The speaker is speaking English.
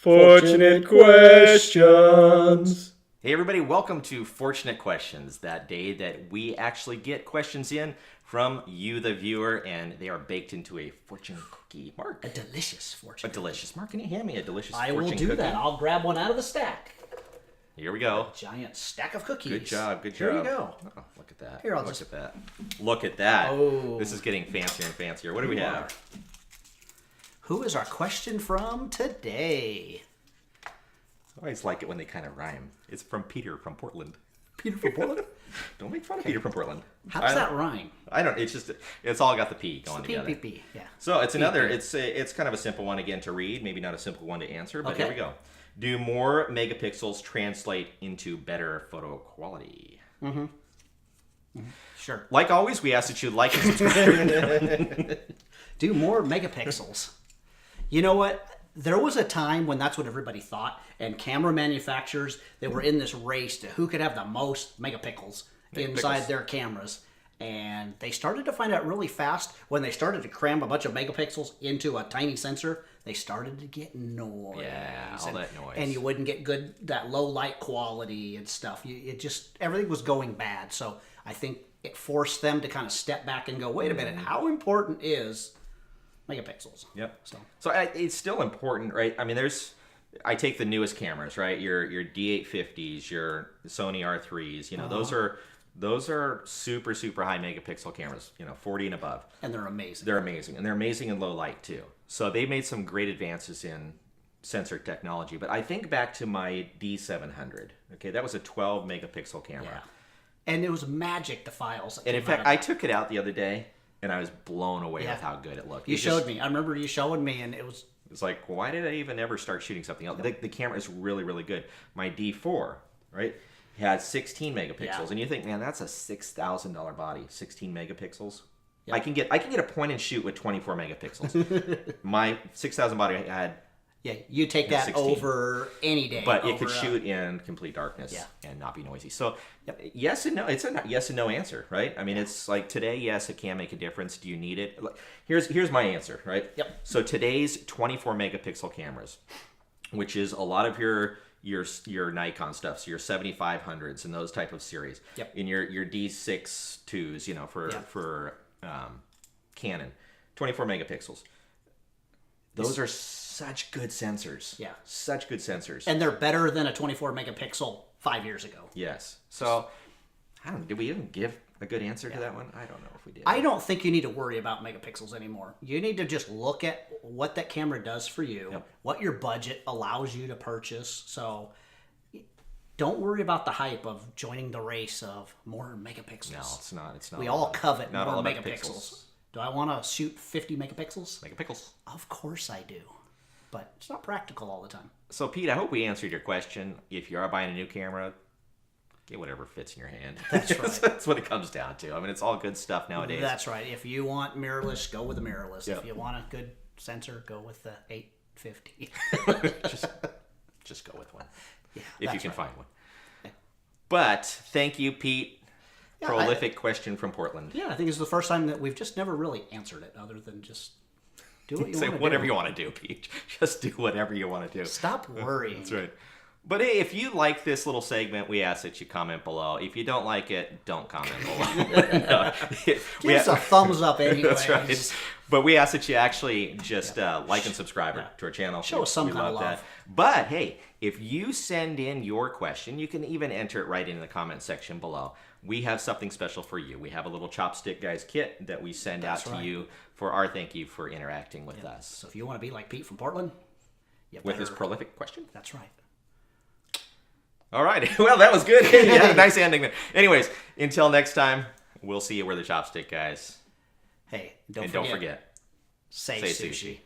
Fortunate Questions. Hey everybody, welcome to Fortunate Questions, that day that we actually get questions in from you, the viewer, and they are baked into a fortune cookie. Mark. A delicious fortune. A delicious. Mark, can you hand me a delicious I fortune will cookie? do that. I'll grab one out of the stack. Here we go. A giant stack of cookies. Good job, good job. Here you go. Oh, look at that. Here, I'll look just... at that. Look at that. Oh. This is getting fancier and fancier. What do we have? Who is our question from today? I always like it when they kind of rhyme. It's from Peter from Portland. Peter from Portland? Don't make fun of Peter from Portland. How does that rhyme? I don't. It's just. It's all got the P going together. P, yeah. So it's another. It's kind of a simple one again to read. Maybe not a simple one to answer, but here we go. Do more megapixels translate into better photo quality? Sure. Like always, we ask that you like and subscribe. Do more megapixels. You know what? There was a time when that's what everybody thought, and camera manufacturers, they were in this race to who could have the most megapixels inside their cameras. And they started to find out really fast when they started to cram a bunch of megapixels into a tiny sensor, they started to get noise. Yeah, all that noise. And you wouldn't get that low light quality and stuff. Everything was going bad. So I think it forced them to kind of step back and go, wait a minute, how important is megapixels? Yep. So it's still important, right? I mean, I take the newest cameras, right? Your D850s, your Sony R3s. You know, those are super high megapixel cameras. 40 and above. And they're amazing. They're amazing, and they're amazing in low light too. So they made some great advances in sensor technology. But I think back to my D700. Okay, that was a 12 megapixel camera. Yeah. And it was magic, the files. And in fact, I took it out the other day, and I was blown away with how good it looked. You showed me. I remember you showing me, and it was... It's like, why did I even ever start shooting something else? The camera is really good. My D4, right, had 16 megapixels. Yeah. And you think, man, that's a $6,000 body, 16 megapixels. Yeah. I can get a point and shoot with 24 megapixels. My 6,000 body had... Yeah, you take that 16. over any day. But it could shoot in complete darkness and not be noisy. So, yes and no. It's a yes and no answer, right? I mean, it's like today, yes, it can make a difference. Do you need it? Here's my answer, right? Yep. So today's 24 megapixel cameras, which is a lot of your Nikon stuff, so your 7500s and those type of series. Yep. In your D6.2s, for Canon, 24 megapixels. Those are such good sensors. Yeah. Such good sensors. And they're better than a 24 megapixel 5 years ago. Yes. So, I don't know. Did we even give a good answer to that one? I don't know if we did. I don't think you need to worry about megapixels anymore. You need to just look at what that camera does for you, what your budget allows you to purchase. So, don't worry about the hype of joining the race of more megapixels. No, it's not. It's not. We all covet not more all megapixels. Do I want to shoot 50 megapixels? Megapixels. Of course I do. But it's not practical all the time. So, Pete, I hope we answered your question. If you are buying a new camera, get whatever fits in your hand. That's right. That's what it comes down to. I mean, it's all good stuff nowadays. That's right. If you want mirrorless, go with the mirrorless. Yep. If you want a good sensor, go with the 850. just go with one. Yeah, if you can find one. Yeah. But thank you, Pete. Yeah, Prolific question from Portland. Yeah, I think it's the first time that we've just never really answered it other than just do what you Say want to do. whatever you want to do, Pete. Just do whatever you want to do. Stop worrying. That's right. But hey, if you like this little segment, we ask that you comment below. If you don't like it, don't comment below. Give us a thumbs up anyway. That's right. But we ask that you actually just like and subscribe to our channel. Show us some kind of love. That. But hey, if you send in your question, you can even enter it right in the comment section below. We have something special for you. We have a little Chopstick Guys kit that we send out to you for our thank you for interacting with us. So if you want to be like Pete from Portland, with his prolific question. That's right. All right. Well, that was good. Yeah, nice ending. Anyways, until next time, we'll see you where the Chopstick Guys. Hey, don't forget. Say sushi.